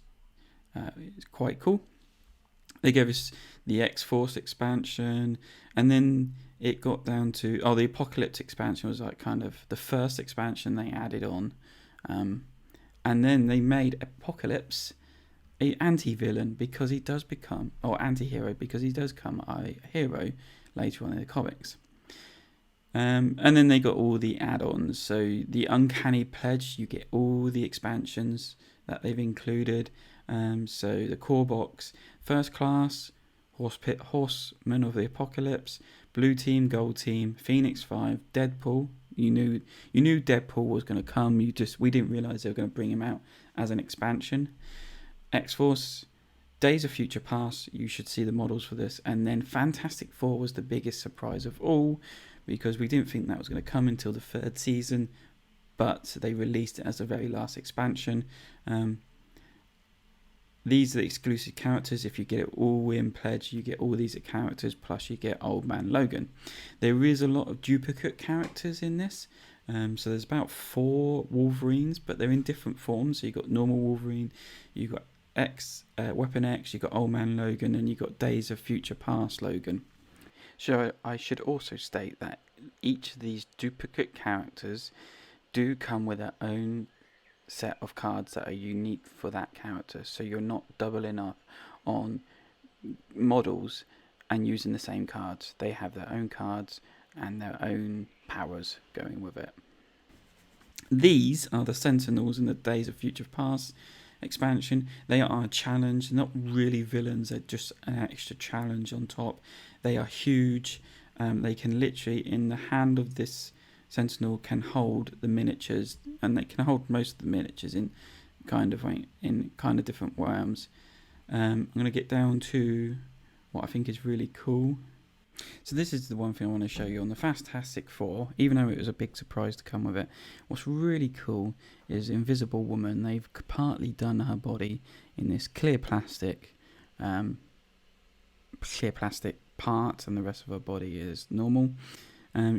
is quite cool. They gave us the X-Force expansion, and then it got down to the Apocalypse expansion was like kind of the first expansion they added on, and then they made Apocalypse a anti-villain because he does become, or anti-hero because he does become a hero later on in the comics. And then they got all the add-ons. So the Uncanny Pledge, you get all the expansions that they've included. So the core box, First Class, Horsemen of the Apocalypse, Blue Team, Gold Team, Phoenix 5, Deadpool. You knew Deadpool was going to come. We didn't realize they were going to bring him out as an expansion. X-Force, Days of Future Past. You should see the models for this. And then Fantastic Four was the biggest surprise of all, because we didn't think that was going to come until the third season, but they released it as the very last expansion. These are the exclusive characters. If you get it all in pledge, you get all these characters, plus you get Old Man Logan. There is a lot of duplicate characters in this. So there's about 4 Wolverines, but they're in different forms. So you've got normal Wolverine, you've got Weapon X, you've got Old Man Logan, and you've got Days of Future Past Logan. So I should also state that each of these duplicate characters do come with their own set of cards that are unique for that character. So you're not doubling up on models and using the same cards. They have their own cards and their own powers going with it. These are the Sentinels in the Days of Future Past expansion. They are a challenge, not really villains, they're just an extra challenge on top. They are huge. They can literally, in the hand of this Sentinel, can hold the miniatures, and they can hold most of the miniatures in kind of different realms. I'm going to get down to what I think is really cool. So this is the one thing I want to show you on the Fantastic Four, even though it was a big surprise to come with it. What's really cool is Invisible Woman. They've partly done her body in this clear plastic part, and the rest of her body is normal.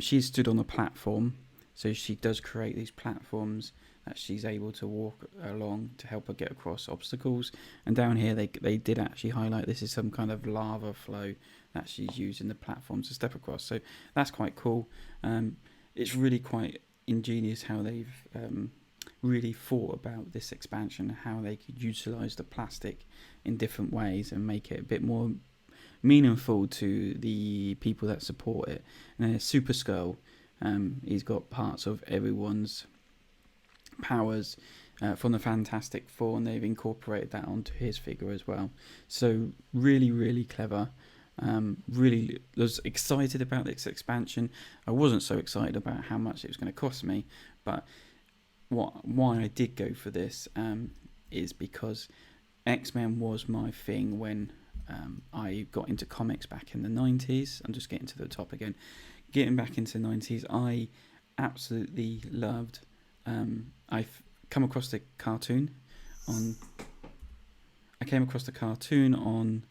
She's stood on a platform, so she does create these platforms that she's able to walk along to help her get across obstacles. And down here they did actually highlight this is some kind of lava flow that she's using the platform to step across. So that's quite cool. It's really quite ingenious how they've really thought about this expansion, how they could utilise the plastic in different ways and make it a bit more meaningful to the people that support it. And then Super Skull, he's got parts of everyone's powers from the Fantastic Four, and they've incorporated that onto his figure as well. So really, really clever. Really was excited about this expansion. I wasn't so excited about how much it was going to cost me, but why I did go for this is because X-Men was my thing when I got into comics back in the 90s. I'm just getting to the top again. Getting back into the 90s, I absolutely loved. I've come across the cartoon on. I came across the cartoon on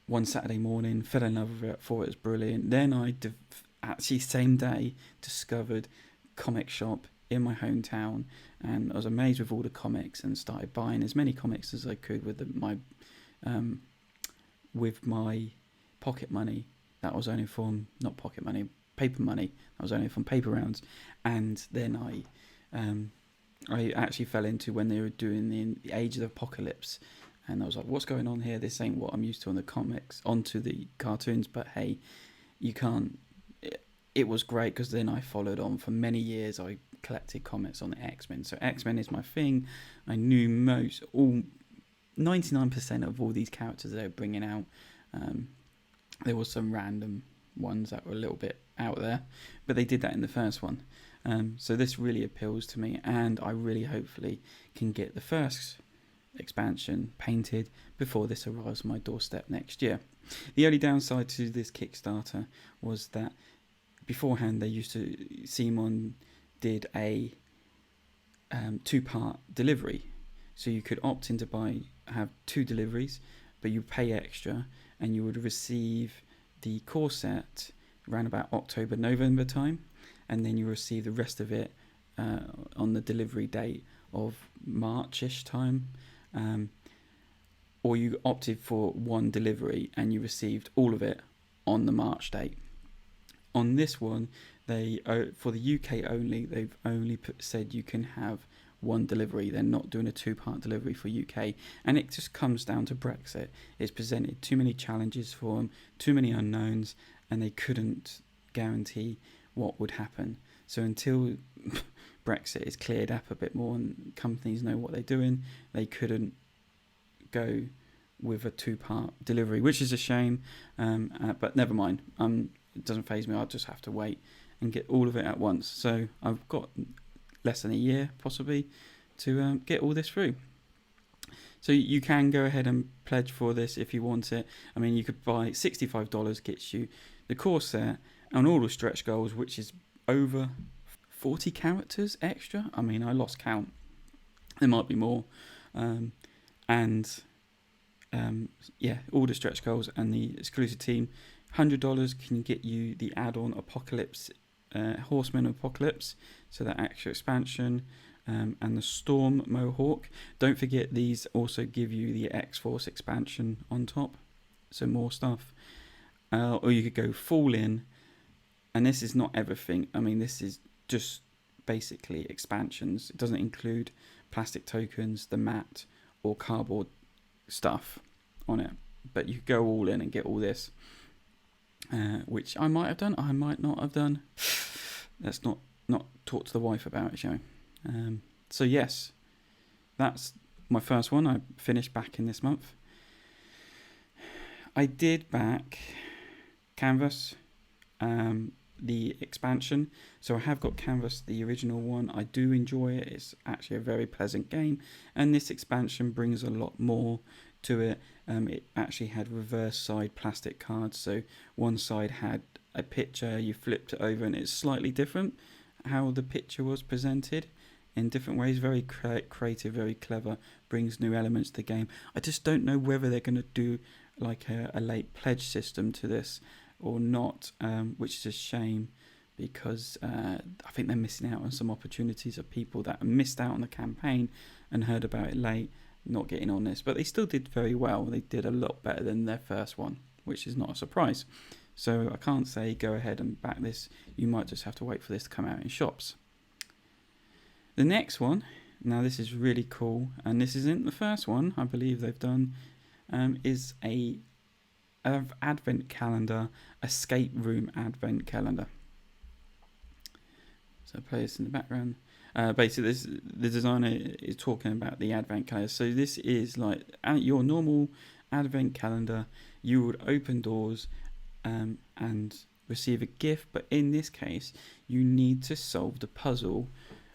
one Saturday morning. Fell in love with it. Thought it was brilliant. Then I actually same day discovered comic shop in my hometown, and I was amazed with all the comics and started buying as many comics as I could with my pocket money. That was only from not pocket money, paper money. That was only from paper rounds. And then I actually fell into when they were doing the Age of the Apocalypse, and I was like, what's going on here? This ain't what I'm used to on the comics, onto the cartoons. But hey, you can't. It was great because then I followed on for many years. I collected comics on the X-Men. So X-Men is my thing. I knew 99% of all these characters they're bringing out. There was some random ones that were a little bit out there, but they did that in the first one. So this really appeals to me, and I really hopefully can get the first expansion painted before this arrives on my doorstep next year. The only downside to this Kickstarter was that beforehand they used to, Simon did a 2-part delivery, so you could opt in to have 2 deliveries, but you pay extra and you would receive the core set around about October, November time, and then you receive the rest of it on the delivery date of March-ish time. Or you opted for one delivery and you received all of it on the March date. On this one, for the UK only, they've only said you can have one delivery. They're not doing a 2-part delivery for UK, and it just comes down to Brexit. It's presented too many challenges for them, too many unknowns, and they couldn't guarantee what would happen. So until Brexit is cleared up a bit more and companies know what they're doing, they couldn't go with a 2-part delivery, which is a shame, but never mind. It doesn't faze me. I'll just have to wait and get all of it at once. So I've got less than a year possibly to get all this through. So you can go ahead and pledge for this if you want it. I mean, you could buy $65, gets you the core set and all the stretch goals, which is over 40 characters extra. I mean, I lost count. There might be more. All the stretch goals and the exclusive team. $100 can get you the add-on Apocalypse, Horseman Apocalypse, so that extra expansion, and the Storm Mohawk. Don't forget these also give you the X-Force expansion on top, so more stuff. Or you could go full in, and this is not everything. I mean, this is just basically expansions. It doesn't include plastic tokens, the mat, or cardboard stuff on it. But you could go all in and get all this. Which I might have done, I might not have done. Let's not talk to the wife about it, shall we? So yes, that's my first one. I finished backing this month. I did back Canvas, the expansion. So I have got Canvas, the original one. I do enjoy it. It's actually a very pleasant game, and this expansion brings a lot more to it. It actually had reverse side plastic cards, so one side had a picture, you flipped it over and it's slightly different how the picture was presented in different ways. Very creative, very clever, brings new elements to the game. I just don't know whether they're going to do like a late pledge system to this or not, which is a shame because I think they're missing out on some opportunities of people that missed out on the campaign and heard about it late, not getting on this. But they still did very well. They did a lot better than their first one, which is not a surprise. So I can't say go ahead and back this. You might just have to wait for this to come out in shops. The next one, now this is really cool, and this isn't the first one I believe they've done, is a advent calendar, escape room advent calendar. So I play this in the background. Basically, the designer is talking about the advent calendar. So this is like your normal advent calendar. You would open doors and receive a gift, but in this case, you need to solve the puzzle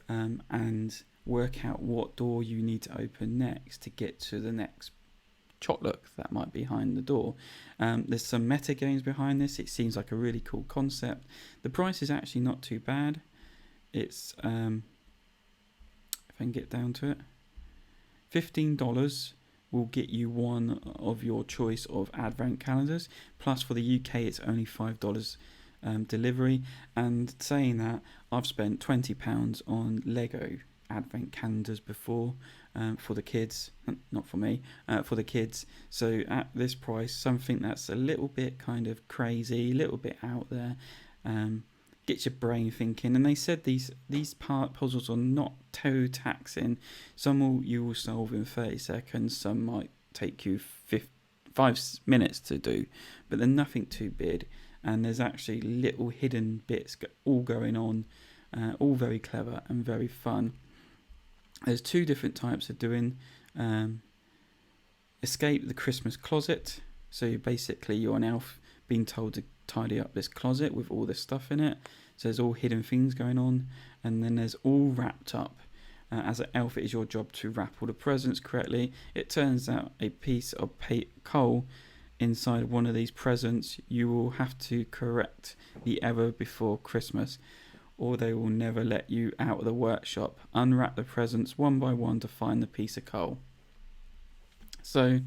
and work out what door you need to open next to get to the next chocolate that might be behind the door. There's some meta games behind this. It seems like a really cool concept. The price is actually not too bad. It's if I can get down to it, $15 will get you one of your choice of advent calendars. Plus for the UK it's only $5 delivery. And saying that, I've spent £20 on Lego advent calendars before for the kids, not for me, for the kids. So at this price, something that's a little bit kind of crazy, a little bit out there, gets your brain thinking. And they said these puzzles are not too taxing. Some you will solve in 30 seconds, some might take you 5 minutes to do, but they're nothing too big. And there's actually little hidden bits all going on, all very clever and very fun. There's 2 different types of doing. Escape the Christmas closet. So you're an elf being told to tidy up this closet with all this stuff in it. So there's all hidden things going on. And then there's all wrapped up. As an elf, it is your job to wrap all the presents correctly. It turns out a piece of coal inside one of these presents, you will have to correct the error before Christmas, or they will never let you out of the workshop. Unwrap the presents one by one to find the piece of coal. So,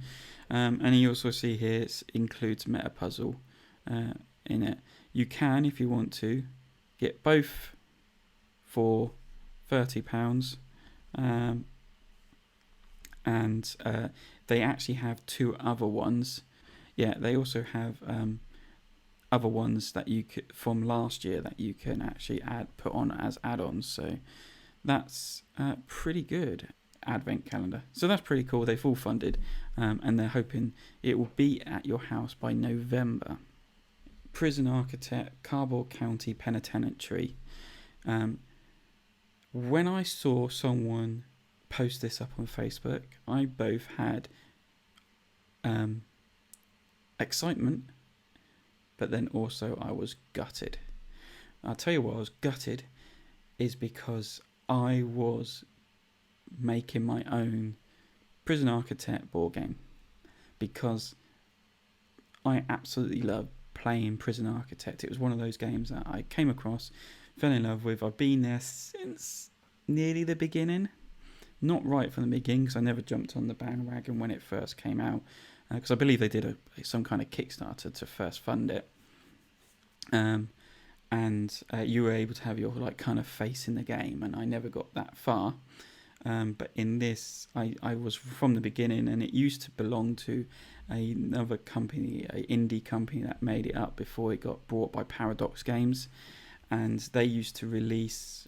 and you also see here it includes meta puzzle in it. You can, if you want to, get both for £30, and they actually have 2 other ones. Yeah, they also have other ones that you could, from last year, that you can actually put on as add-ons. So that's pretty good advent calendar. So that's pretty cool. They've all funded, and they're hoping it will be at your house by November. Prison Architect, Cardboard County Penitentiary. When I saw someone post this up on Facebook, I both had excitement, but then also I was gutted. I'll tell you what I was gutted is because I was making my own Prison Architect board game, because I absolutely love playing Prison Architect. It was one of those games that I came across, fell in love with. I've been there since nearly the beginning. Not right from the beginning, because I never jumped on the bandwagon when it first came out, because I believe they did some kind of Kickstarter to first fund it, and you were able to have your kind of face in the game, and I never got that far. But in this, I was from the beginning, and it used to belong to another company, an indie company that made it up before it got bought by Paradox Games, and they used to release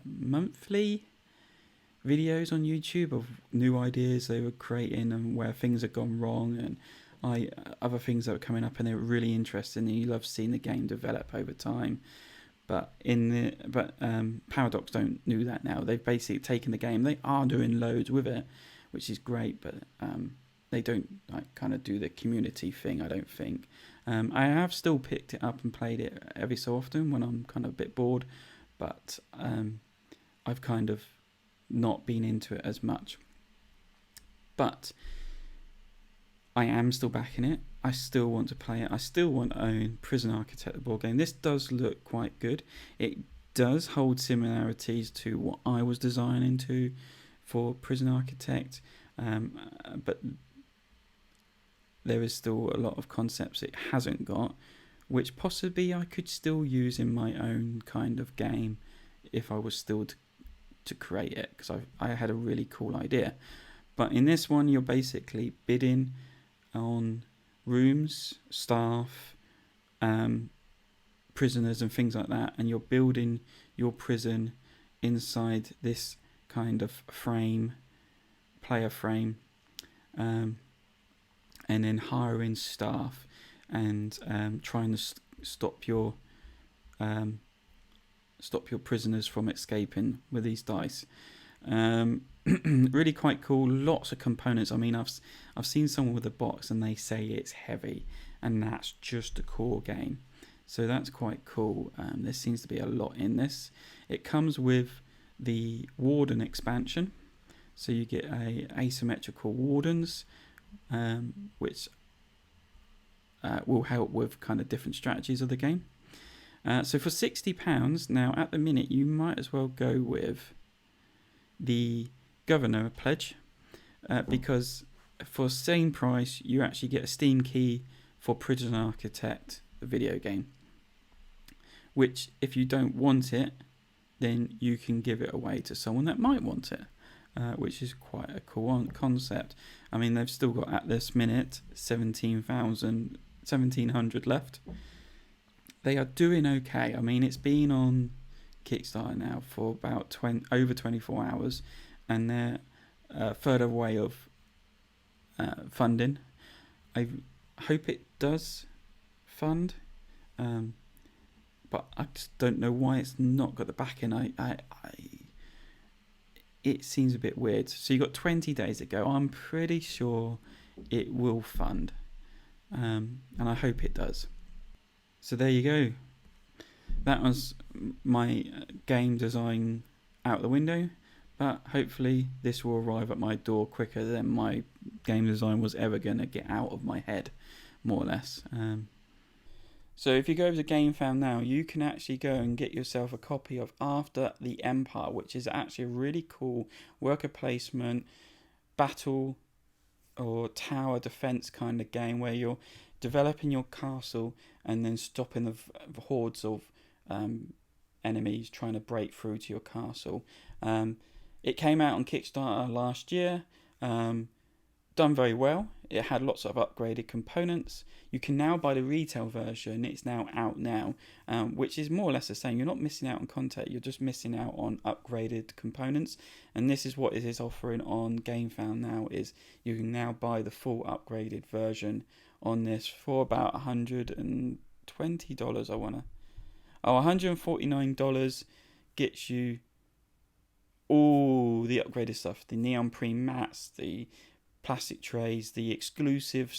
monthly videos on YouTube of new ideas they were creating and where things had gone wrong, and other things that were coming up, and they were really interesting, and you love seeing the game develop over time. But Paradox don't do that now. They've basically taken the game. They are doing loads with it, which is great, but they don't kind of do the community thing, I don't think. I have still picked it up and played it every so often when I'm kind of a bit bored, but I've kind of not been into it as much. But I am still backing it. I still want to play it. I still want to own Prison Architect, the board game. This does look quite good. It does hold similarities to what I was designing to for Prison Architect, but there is still a lot of concepts it hasn't got, which possibly I could still use in my own kind of game if I was still to create it, because I had a really cool idea. But in this one, you're basically bidding on rooms, staff, prisoners and things like that, and you're building your prison inside this kind of frame, player frame, and then hiring staff and trying to stop your prisoners from escaping with these dice. Really quite cool. Lots of components. I mean, I've seen someone with a box and they say it's heavy, and that's just a core game. So that's quite cool. There seems to be a lot in this. It comes with the Warden expansion, so you get asymmetrical wardens, which will help with kind of different strategies of the game. So for £60, now at the minute you might as well go with the Governor pledge, because for the same price you actually get a Steam key for Prison Architect, the video game, which if you don't want it, then you can give it away to someone that might want it, which is quite a cool concept. I mean, they've still got at this minute 1700 left. They are doing okay. I mean, it's been on Kickstarter now for about over 24 hours, and they're further away of funding. I hope it does fund, but I just don't know why it's not got the backing. It seems a bit weird. So you got 20 days to go. I'm pretty sure it will fund, and I hope it does. So there you go. That was my game design out the window, but hopefully this will arrive at my door quicker than my game design was ever going to get out of my head, more or less. So if you go over to Gamefound now, you can actually go and get yourself a copy of After the Empire, which is actually a really cool worker placement, battle or tower defense kind of game where you're developing your castle and then stopping the hordes of enemies trying to break through to your castle. It came out on Kickstarter last year, done very well. It had lots of upgraded components. You can now buy the retail version. It's now out now, which is more or less the same. You're not missing out on content, you're just missing out on upgraded components. And this is what it is offering on Gamefound now, is you can now buy the full upgraded version on this for about $120, $149 gets you all the upgraded stuff, the neon preen mats, the plastic trays, the exclusive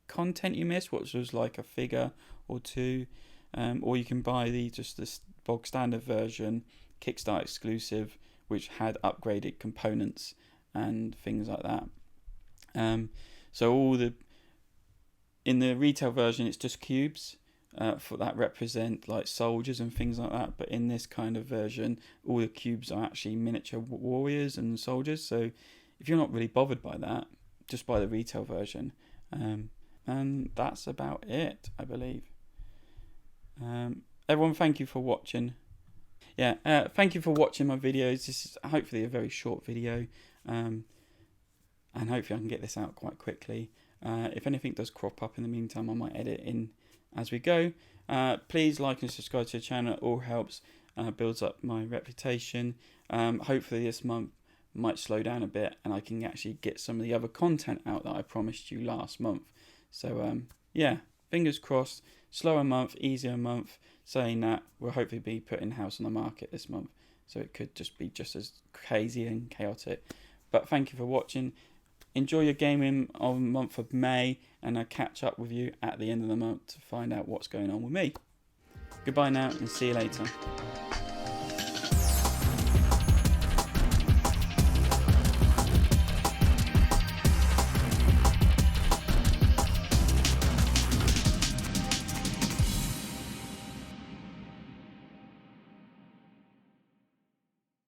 content you missed, which was like a figure or two, or you can buy just the bog standard version, Kickstarter exclusive, which had upgraded components and things like that. So in the retail version, it's just cubes for that represent like soldiers and things like that. But in this kind of version, all the cubes are actually miniature warriors and soldiers. So if you're not really bothered by that, just buy the retail version. And that's about it, I believe. Everyone, thank you for watching. Thank you for watching my videos. This is hopefully a very short video. And hopefully I can get this out quite quickly. If anything does crop up in the meantime, I might edit in as we go. Please like and subscribe to the channel. It all helps, builds up my reputation. Hopefully this month might slow down a bit and I can actually get some of the other content out that I promised you last month. So fingers crossed. Slower month, easier month. Saying that, we'll hopefully be putting House on the market this month, so it could just be just as crazy and chaotic. But thank you for watching. Enjoy your gaming of the month of May, and I'll catch up with you at the end of the month to find out what's going on with me. Goodbye now, and see you later.